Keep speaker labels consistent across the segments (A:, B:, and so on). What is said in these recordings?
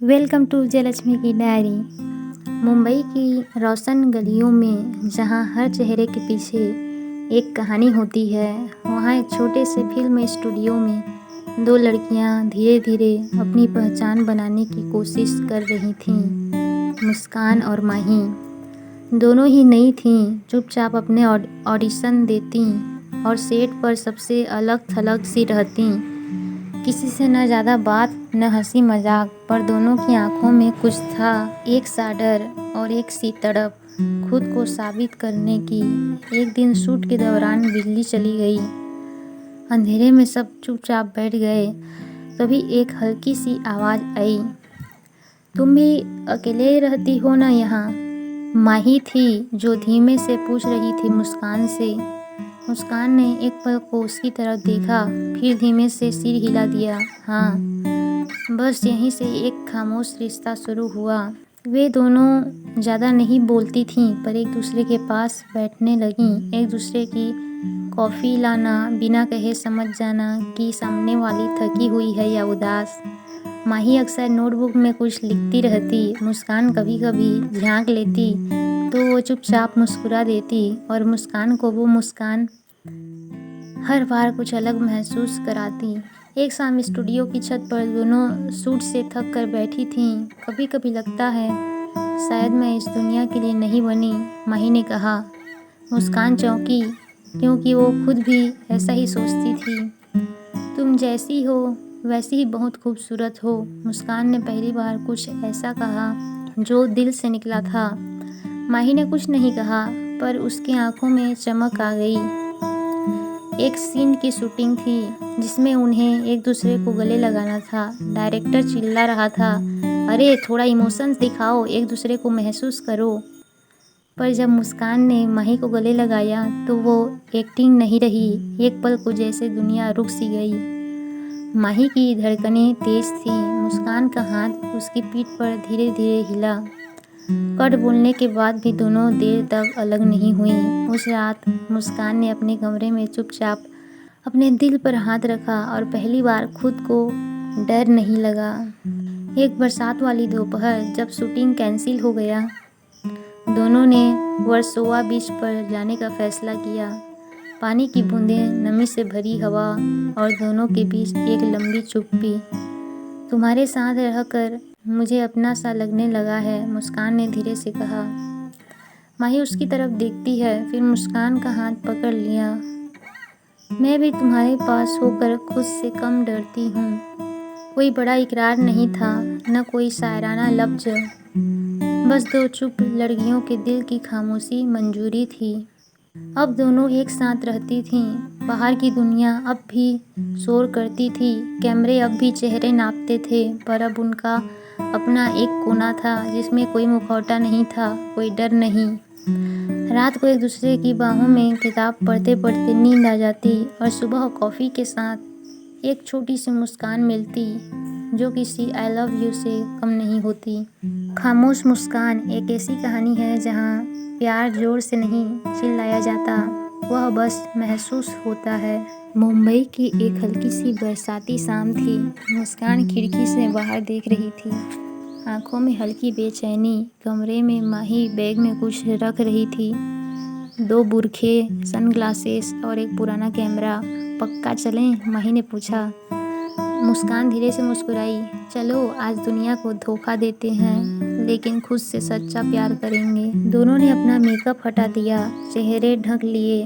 A: Welcome to Jayalakshmi की diary. Mumbai की रोशन गलियों में जहां हर चेहरे के पीछे एक कहानी होती है, वहां एक छोटे से फिल्म स्टूडियो में दो लड़कियां धीरे धीरे अपनी पहचान बनाने की कोशिश कर रही थीं। मुस्कान और माही दोनों ही नई थीं, चुपचाप अपने ऑडिशन देती और सेट पर सबसे अलग थलग सी रहती। किसी से न ज़्यादा बात न हंसी मजाक, पर दोनों की आंखों में कुछ था, एक सा डर और एक सी तड़प खुद को साबित करने की। एक दिन शूट के दौरान बिजली चली गई। अंधेरे में सब चुपचाप बैठ गए। तभी एक हल्की सी आवाज़ आई, तुम भी अकेले रहती हो ना यहाँ? माही थी जो धीमे से पूछ रही थी मुस्कान से। मुस्कान ने एक पल को उसकी तरफ देखा, फिर धीमे से सिर हिला दिया। हाँ, बस यहीं से एक खामोश रिश्ता शुरू हुआ। वे दोनों ज़्यादा नहीं बोलती थीं, पर एक दूसरे के पास बैठने लगीं। एक दूसरे की कॉफ़ी लाना, बिना कहे समझ जाना कि सामने वाली थकी हुई है या उदास। माही अक्सर नोटबुक में कुछ लिखती रहती, मुस्कान कभी कभी झांक लेती तो वो चुपचाप मुस्कुरा देती, और मुस्कान को वो मुस्कान हर बार कुछ अलग महसूस कराती। एक शाम स्टूडियो की छत पर दोनों शूट से थक कर बैठी थीं। कभी कभी लगता है शायद मैं इस दुनिया के लिए नहीं बनी, माही ने कहा। मुस्कान चौंकी, क्योंकि वो खुद भी ऐसा ही सोचती थी। तुम जैसी हो वैसी ही बहुत खूबसूरत हो। मुस्कान ने पहली बार कुछ ऐसा कहा जो दिल से निकला था। माही ने कुछ नहीं कहा, पर उसकी आंखों में चमक आ गई। एक सीन की शूटिंग थी जिसमें उन्हें एक दूसरे को गले लगाना था। डायरेक्टर चिल्ला रहा था, अरे थोड़ा इमोशंस दिखाओ, एक दूसरे को महसूस करो। पर जब मुस्कान ने माही को गले लगाया तो वो एक्टिंग नहीं रही। एक पल को जैसे दुनिया रुक सी गई। माही की धड़कनें तेज थी। मुस्कान का हाथ उसकी पीठ पर धीरे धीरे हिला। कट बोलने के बाद भी दोनों देर तक अलग नहीं हुई। उस रात मुस्कान ने अपने कमरे में चुपचाप अपने दिल पर हाथ रखा और पहली बार खुद को डर नहीं लगा। एक बरसात वाली दोपहर जब शूटिंग कैंसिल हो गया, दोनों ने वर्सोवा बीच पर जाने का फैसला किया। पानी की बूंदें, नमी से भरी हवा और दोनों के बीच एक लंबी चुप्पी। तुम्हारे साथ रहकर मुझे अपना सा लगने लगा है, मुस्कान ने धीरे से कहा। माही उसकी तरफ देखती है, फिर मुस्कान का हाथ पकड़ लिया। मैं भी तुम्हारे पास होकर खुद से कम डरती हूँ। कोई बड़ा इकरार नहीं था, न कोई शायराना लफ्ज, बस दो चुप लड़कियों के दिल की खामोशी मंजूरी थी। अब दोनों एक साथ रहती थीं। बाहर की दुनिया अब भी शोर करती थी, कैमरे अब भी चेहरे नापते थे, पर अब उनका अपना एक कोना था जिसमें कोई मुखौटा नहीं था, कोई डर नहीं। रात को एक दूसरे की बाहों में किताब पढ़ते पढ़ते नींद आ जाती, और सुबह कॉफ़ी के साथ एक छोटी सी मुस्कान मिलती जो किसी आई लव यू से कम नहीं होती। खामोश मुस्कान एक ऐसी कहानी है जहाँ प्यार जोर से नहीं चिल्लाया जाता, वह बस महसूस होता है। मुंबई की एक हल्की सी बरसाती शाम थी। मुस्कान खिड़की से बाहर देख रही थी, आंखों में हल्की बेचैनी। कमरे में माही बैग में कुछ रख रही थी, दो बुरखे, सनग्लासेस और एक पुराना कैमरा। पक्का चलें? माही ने पूछा। मुस्कान धीरे से मुस्कुराई। चलो, आज दुनिया को धोखा देते हैं, लेकिन खुद से सच्चा प्यार करेंगे। दोनों ने अपना मेकअप हटा दिया, चेहरे ढक लिए।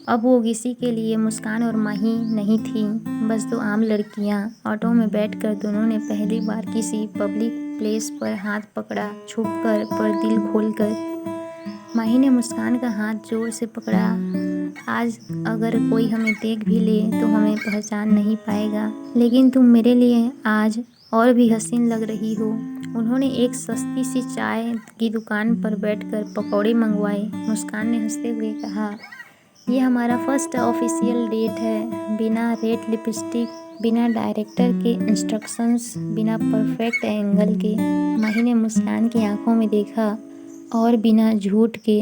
A: अब वो किसी के लिए मुस्कान और माही नहीं थी, बस दो आम लड़कियां। ऑटो में बैठकर दोनों ने पहली बार किसी पब्लिक प्लेस पर हाथ पकड़ा, छुपकर पर दिल खोलकर। माही ने मुस्कान का हाथ जोर से पकड़ा। आज अगर कोई हमें देख भी ले तो हमें पहचान नहीं पाएगा, लेकिन तुम मेरे लिए आज और भी हसीन लग रही हो। उन्होंने एक सस्ती सी चाय की दुकान पर बैठकर पकौड़े मंगवाए। मुस्कान ने हंसते हुए कहा, ये हमारा फर्स्ट ऑफिशियल डेट है। बिना रेड लिपस्टिक, बिना डायरेक्टर के इंस्ट्रक्शंस, बिना परफेक्ट एंगल के। माही ने मुस्कान की आंखों में देखा, और बिना झूठ के।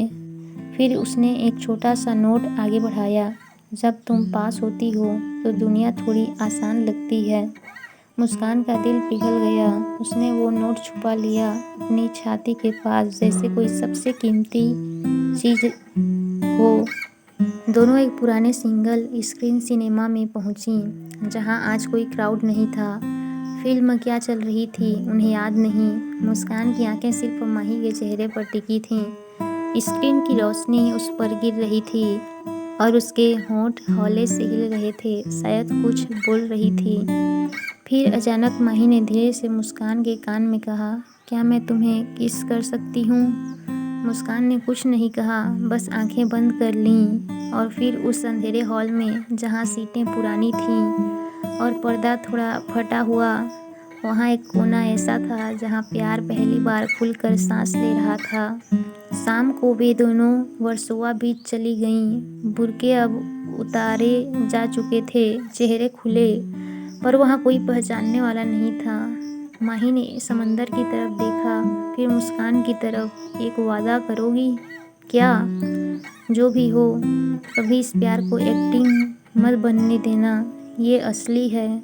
A: फिर उसने एक छोटा सा नोट आगे बढ़ाया। जब तुम पास होती हो तो दुनिया थोड़ी आसान लगती है। मुस्कान का दिल पिघल गया। उसने वो नोट छुपा लिया अपनी छाती के पास, जैसे कोई सबसे कीमती चीज़ हो। दोनों एक पुराने सिंगल स्क्रीन सिनेमा में पहुंची, जहां आज कोई क्राउड नहीं था। फिल्म क्या चल रही थी उन्हें याद नहीं। मुस्कान की आंखें सिर्फ माही के चेहरे पर टिकी थीं। स्क्रीन की रोशनी उस पर गिर रही थी और उसके होंठ हौले से हिल रहे थे, शायद कुछ बोल रही थी। फिर अचानक माही ने धीरे से मुस्कान के कान में कहा, क्या मैं तुम्हें किस कर सकती हूँ? मुस्कान ने कुछ नहीं कहा, बस आंखें बंद कर लीं। और फिर उस अंधेरे हॉल में, जहाँ सीटें पुरानी थीं और पर्दा थोड़ा फटा हुआ, वहाँ एक कोना ऐसा था जहाँ प्यार पहली बार खुलकर सांस ले रहा था। शाम को वे दोनों वर्सोवा बीच चली गईं। बुर्के अब उतारे जा चुके थे, चेहरे खुले, पर वहाँ कोई पहचानने वाला नहीं था। माही ने समंदर की तरफ देखा, फिर मुस्कान की तरफ। एक वादा करोगी क्या? जो भी हो, कभी इस प्यार को एक्टिंग मत बनने देना। ये असली है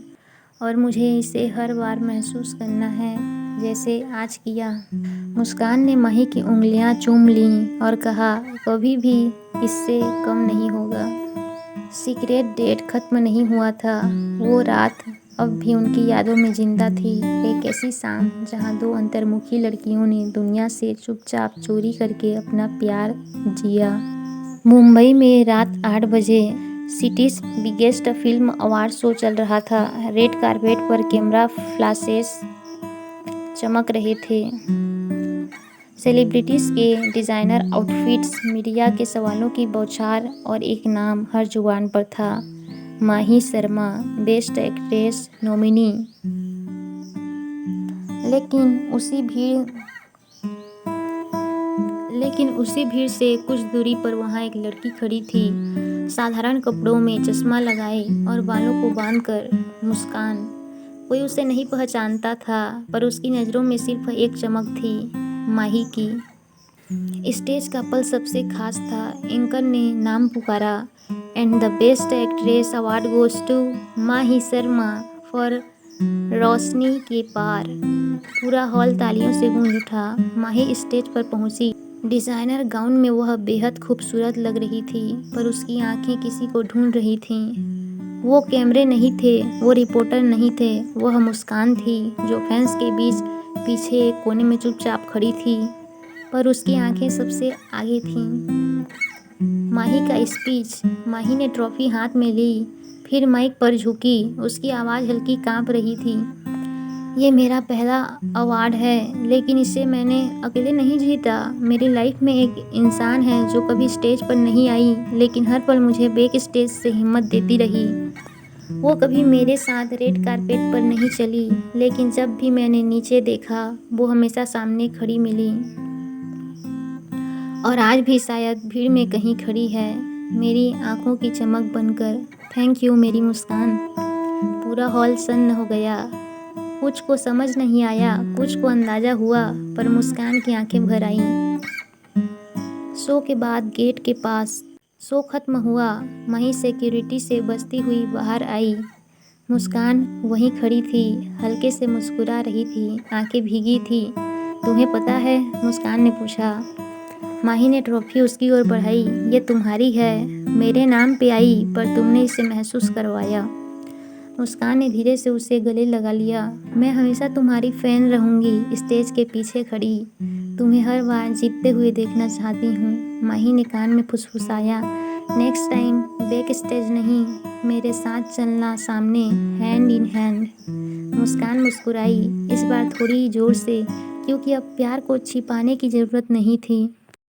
A: और मुझे इसे हर बार महसूस करना है, जैसे आज किया। मुस्कान ने माही की उंगलियां चूम लीं और कहा, कभी भी इससे कम नहीं होगा। सीक्रेट डेट खत्म नहीं हुआ था। वो रात अब भी उनकी यादों में जिंदा थी। एक ऐसी शाम जहां दो अंतर्मुखी लड़कियों ने दुनिया से चुपचाप चोरी करके अपना प्यार जिया। मुंबई में रात 8 बजे cities biggest film award show चल रहा था। रेड कारपेट पर कैमरा फ्लैशेस चमक रहे थे। सेलिब्रिटीज़ के डिज़ाइनर आउटफिट्स, मीडिया के सवालों की बौछार, और एक नाम हर जुबान पर था, माही शर्मा, बेस्ट एक्ट्रेस नॉमिनी। लेकिन उसी भीड़ से कुछ दूरी पर वहाँ एक लड़की खड़ी थी, साधारण कपड़ों में, चश्मा लगाए और बालों को बांधकर। मुस्कान। कोई उसे नहीं पहचानता था, पर उसकी नज़रों में सिर्फ एक चमक थी, माही की। स्टेज का पल सबसे खास था। एंकर ने नाम पुकारा, and the best actress award goes to Mahi Sharma for Roshni ke Paar. पूरा हॉल तालियों से गूंज उठा। माही स्टेज पर पहुंची। डिज़ाइनर गाउन में वह बेहद खूबसूरत लग रही थी, पर उसकी आंखें किसी को ढूंढ रही थीं। वो कैमरे नहीं थे, वो रिपोर्टर नहीं थे, वह मुस्कान थी, जो फैंस के बीच पीछे एक कोने में चुपचाप खड़ी थी, पर उसकी आंखें सबसे आगे थीं। माही का स्पीच। माही ने ट्रॉफी हाथ में ली, फिर माइक पर झुकी। उसकी आवाज़ हल्की कांप रही थी। ये मेरा पहला अवार्ड है, लेकिन इसे मैंने अकेले नहीं जीता। मेरी लाइफ में एक इंसान है जो कभी स्टेज पर नहीं आई, लेकिन हर पल मुझे बैक स्टेज से हिम्मत देती रही। वो कभी मेरे साथ रेड कारपेट पर नहीं चली, लेकिन जब भी मैंने नीचे देखा, वो हमेशा सामने खड़ी मिली। और आज भी शायद भीड़ में कहीं खड़ी है, मेरी आंखों की चमक बनकर। थैंक यू मेरी मुस्कान। पूरा हॉल सन्न हो गया। कुछ को समझ नहीं आया, कुछ को अंदाजा हुआ, पर मुस्कान की आंखें भर आईं। शो के बाद गेट के पास शो खत्म हुआ। माही सिक्योरिटी से बचती हुई बाहर आई। मुस्कान वहीं खड़ी थी, हल्के से मुस्कुरा रही थी, आंखें भीगी थी। तुम्हें पता है? मुस्कान ने पूछा। माही ने ट्रॉफी उसकी ओर बढ़ाई। ये तुम्हारी है, मेरे नाम पे आई, पर तुमने इसे महसूस करवाया। मुस्कान ने धीरे से उसे गले लगा लिया। मैं हमेशा तुम्हारी फैन रहूंगी, स्टेज के पीछे खड़ी, तुम्हें हर बार जीतते हुए देखना चाहती हूँ। माही ने कान में फुसफुसाया, नेक्स्ट टाइम बैक स्टेज नहीं, मेरे साथ चलना सामने, हैंड इन हैंड। मुस्कान मुस्कुराई, इस बार थोड़ी जोर से, क्योंकि अब प्यार को छिपाने की ज़रूरत नहीं थी।